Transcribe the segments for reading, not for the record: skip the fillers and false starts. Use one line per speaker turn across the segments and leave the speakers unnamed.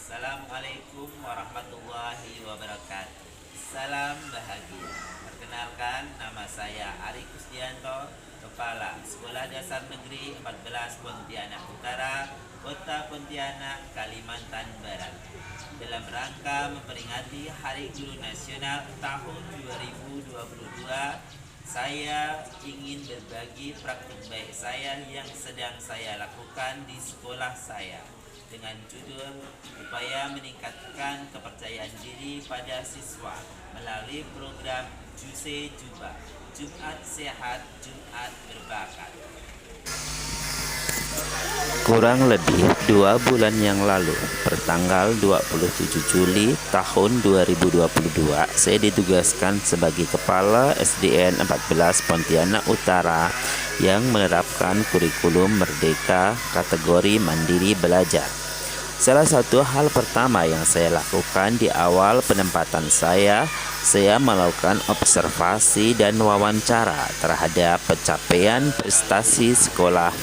Assalamualaikum warahmatullahi wabarakatuh. Salam bahagia. Perkenalkan, nama saya Ari Kusdianto, Kepala Sekolah Dasar Negeri 14 Pontianak Utara, Kota Pontianak, Kalimantan Barat. Dalam rangka memperingati Hari Guru Nasional tahun 2022, saya ingin berbagi praktik baik saya yang sedang saya lakukan di sekolah saya dengan judul upaya meningkatkan kepercayaan diri pada siswa melalui program Juse Juba, Jumat Sehat, Jumat Berbakat.
Kurang lebih 2 bulan yang lalu, pertanggal 27 Juli tahun 2022, saya ditugaskan sebagai Kepala SDN 14 Pontianak Utara yang menerapkan kurikulum Merdeka kategori Mandiri Belajar. Salah satu hal pertama yang saya lakukan di awal penempatan saya melakukan observasi dan wawancara terhadap pencapaian prestasi sekolah,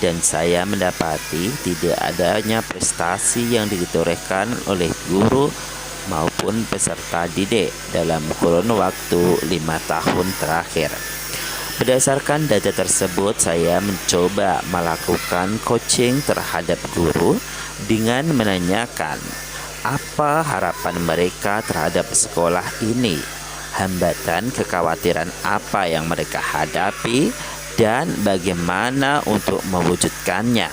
dan saya mendapati tidak adanya prestasi yang ditorehkan oleh guru maupun peserta didik dalam kurun waktu 5 tahun terakhir. Berdasarkan data tersebut, saya mencoba melakukan coaching terhadap guru dengan menanyakan apa harapan mereka terhadap sekolah ini, hambatan kekhawatiran apa yang mereka hadapi, dan bagaimana untuk mewujudkannya.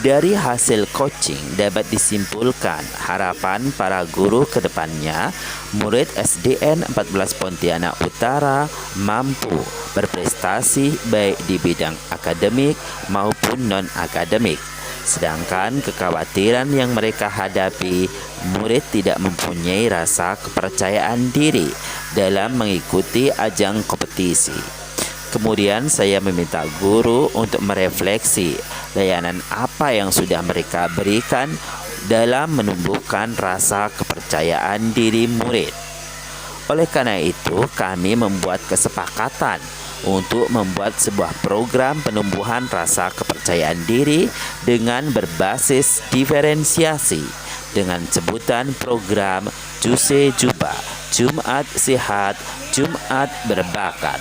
Dari hasil coaching dapat disimpulkan harapan para guru ke depannya, murid SDN 14 Pontianak Utara mampu berprestasi baik di bidang akademik maupun non-akademik. Sedangkan kekhawatiran yang mereka hadapi, murid tidak mempunyai rasa kepercayaan diri dalam mengikuti ajang kompetisi. Kemudian saya meminta guru untuk merefleksi layanan apa yang sudah mereka berikan dalam menumbuhkan rasa kepercayaan diri murid. Oleh karena itu, kami membuat kesepakatan untuk membuat sebuah program penumbuhan rasa kepercayaan diri dengan berbasis diferensiasi dengan sebutan program Juse Juba, Jumat Sehat, Jumat Berbakat.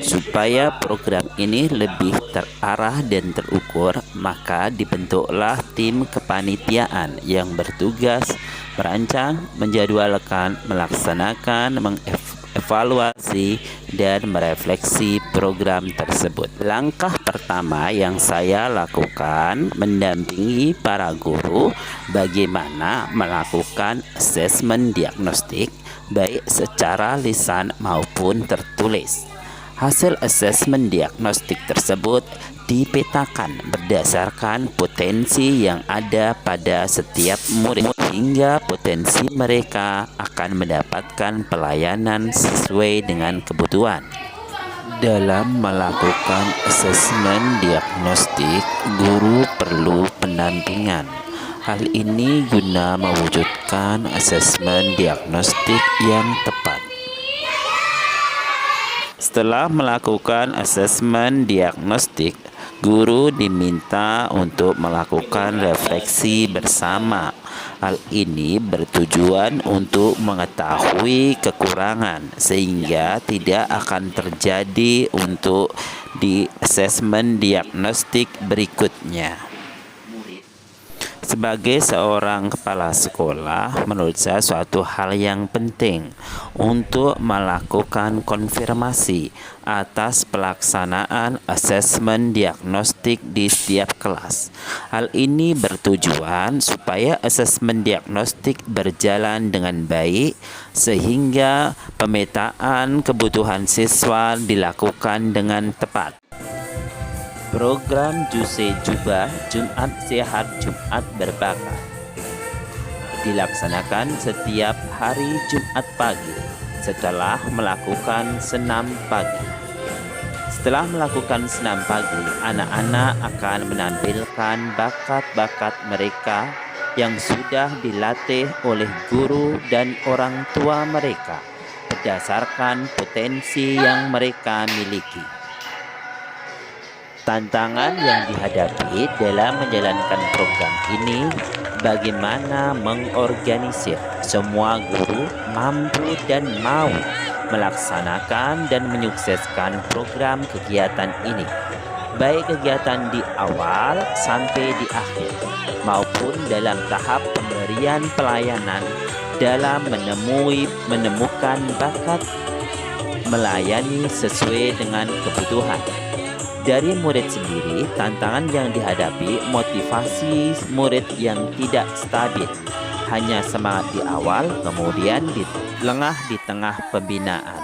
Supaya program ini lebih terarah dan terukur, maka dibentuklah tim kepanitiaan yang bertugas merancang, menjadwalkan, melaksanakan, mengevaluasi, dan merefleksi program tersebut. Langkah pertama yang saya lakukan mendampingi para guru bagaimana melakukan asesmen diagnostik baik secara lisan maupun tertulis. Hasil asesmen diagnostik tersebut dipetakan berdasarkan potensi yang ada pada setiap murid hingga potensi mereka akan mendapatkan pelayanan sesuai dengan kebutuhan. Dalam melakukan asesmen diagnostik, guru perlu pendampingan. Hal ini guna mewujudkan asesmen diagnostik yang tepat. Setelah melakukan asesmen diagnostik, guru diminta untuk melakukan refleksi bersama. Hal ini bertujuan untuk mengetahui kekurangan sehingga tidak akan terjadi untuk di asesmen diagnostik berikutnya. Sebagai seorang kepala sekolah, menurut saya suatu hal yang penting untuk melakukan konfirmasi atas pelaksanaan asesmen diagnostik di setiap kelas. Hal ini bertujuan supaya asesmen diagnostik berjalan dengan baik sehingga pemetaan kebutuhan siswa dilakukan dengan tepat. Program Juse Juba, Jumat Sehat, Jumat Berbakat dilaksanakan setiap hari Jumat pagi setelah melakukan senam pagi. Setelah melakukan senam pagi, anak-anak akan menampilkan bakat-bakat mereka yang sudah dilatih oleh guru dan orang tua mereka berdasarkan potensi yang mereka miliki. Tantangan yang dihadapi dalam menjalankan program ini bagaimana mengorganisir. Semua guru mampu dan mau melaksanakan dan menyukseskan program kegiatan ini, baik kegiatan di awal sampai di akhir maupun dalam tahap pemberian pelayanan dalam menemukan bakat melayani sesuai dengan kebutuhan. Dari murid sendiri, tantangan yang dihadapi motivasi murid yang tidak stabil, hanya semangat di awal, kemudian lengah di tengah pembinaan.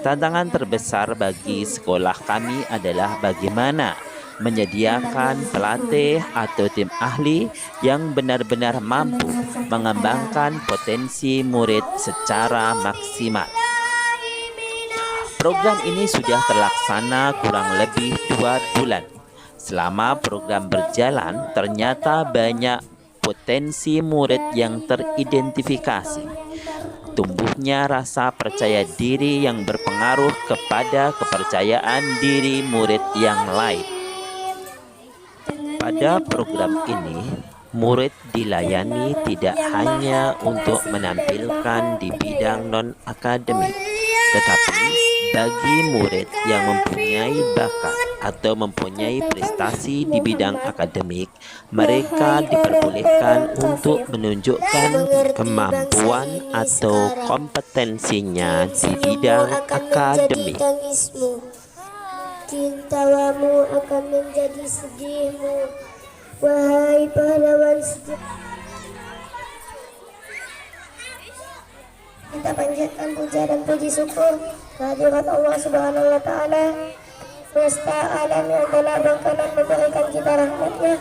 Tantangan terbesar bagi sekolah kami adalah bagaimana menyediakan pelatih atau tim ahli yang benar-benar mampu mengembangkan potensi murid secara maksimal. Program ini sudah terlaksana kurang lebih 2 bulan. Selama program berjalan, ternyata banyak potensi murid yang teridentifikasi. Tumbuhnya rasa percaya diri yang berpengaruh kepada kepercayaan diri murid yang lain. Pada program ini, murid dilayani tidak hanya untuk menampilkan di bidang non-akademik, tetapi bagi murid yang mempunyai bakat atau mempunyai prestasi di bidang akademik, mereka diperbolehkan untuk menunjukkan kemampuan atau kompetensinya di bidang akademik.
Tawamu akan menjadi sedihmu, wahai pahlawan sejarah. Kita panjatkan puja dan puji syukur kehadirat Allah Subhanahu wa Ta'ala, semesta alam yang telah berkenan memberikan kita rahmatnya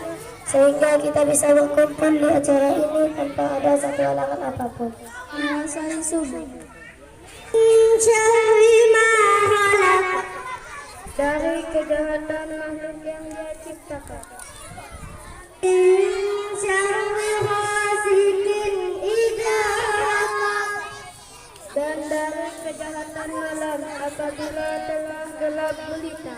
sehingga kita bisa berkumpul di acara ini tanpa ada satu halangan apapun. Dari kejahatan makhluk yang Dia ciptakan. Dan dari kejahatan malam apabila telah gelap gulita.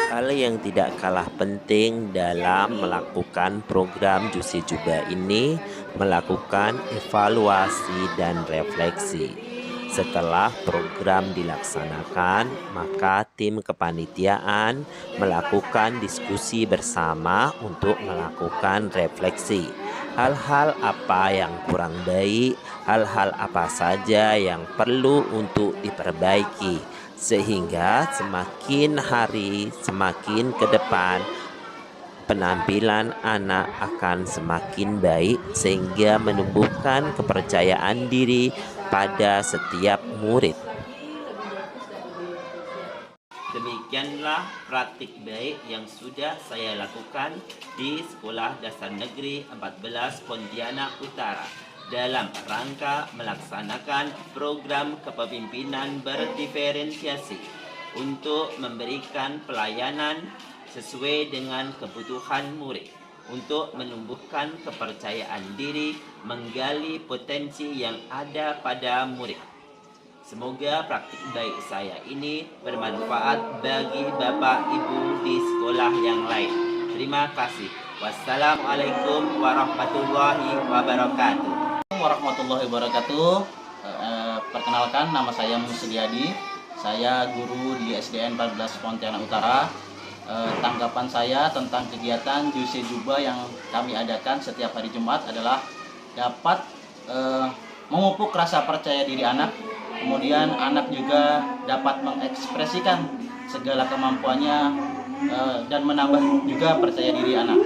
Hal yang tidak kalah penting dalam melakukan program Jusi Juba ini melakukan evaluasi dan refleksi. Setelah program dilaksanakan, maka tim kepanitiaan melakukan diskusi bersama untuk melakukan refleksi. Hal-hal apa yang kurang baik, hal-hal apa saja yang perlu untuk diperbaiki, sehingga semakin hari, semakin ke depan, penampilan anak akan semakin baik sehingga menumbuhkan kepercayaan diri pada setiap murid. Demikianlah praktik baik yang sudah saya lakukan di Sekolah Dasar Negeri 14 Pontianak Utara dalam rangka melaksanakan program kepemimpinan berdiferensiasi untuk memberikan pelayanan sesuai dengan kebutuhan murid, untuk menumbuhkan kepercayaan diri, menggali potensi yang ada pada murid. Semoga praktik baik saya ini bermanfaat bagi Bapak Ibu di sekolah yang lain. Terima kasih. Wassalamualaikum warahmatullahi wabarakatuh.
Warahmatullahi wabarakatuh. Perkenalkan, nama saya Musyadi. Saya guru di SDN 14 Pontianak Utara. Tanggapan saya tentang kegiatan Jusi Juba yang kami adakan setiap hari Jumat adalah dapat memupuk rasa percaya diri anak. Kemudian anak juga dapat mengekspresikan segala kemampuannya dan menambah juga percaya diri anak.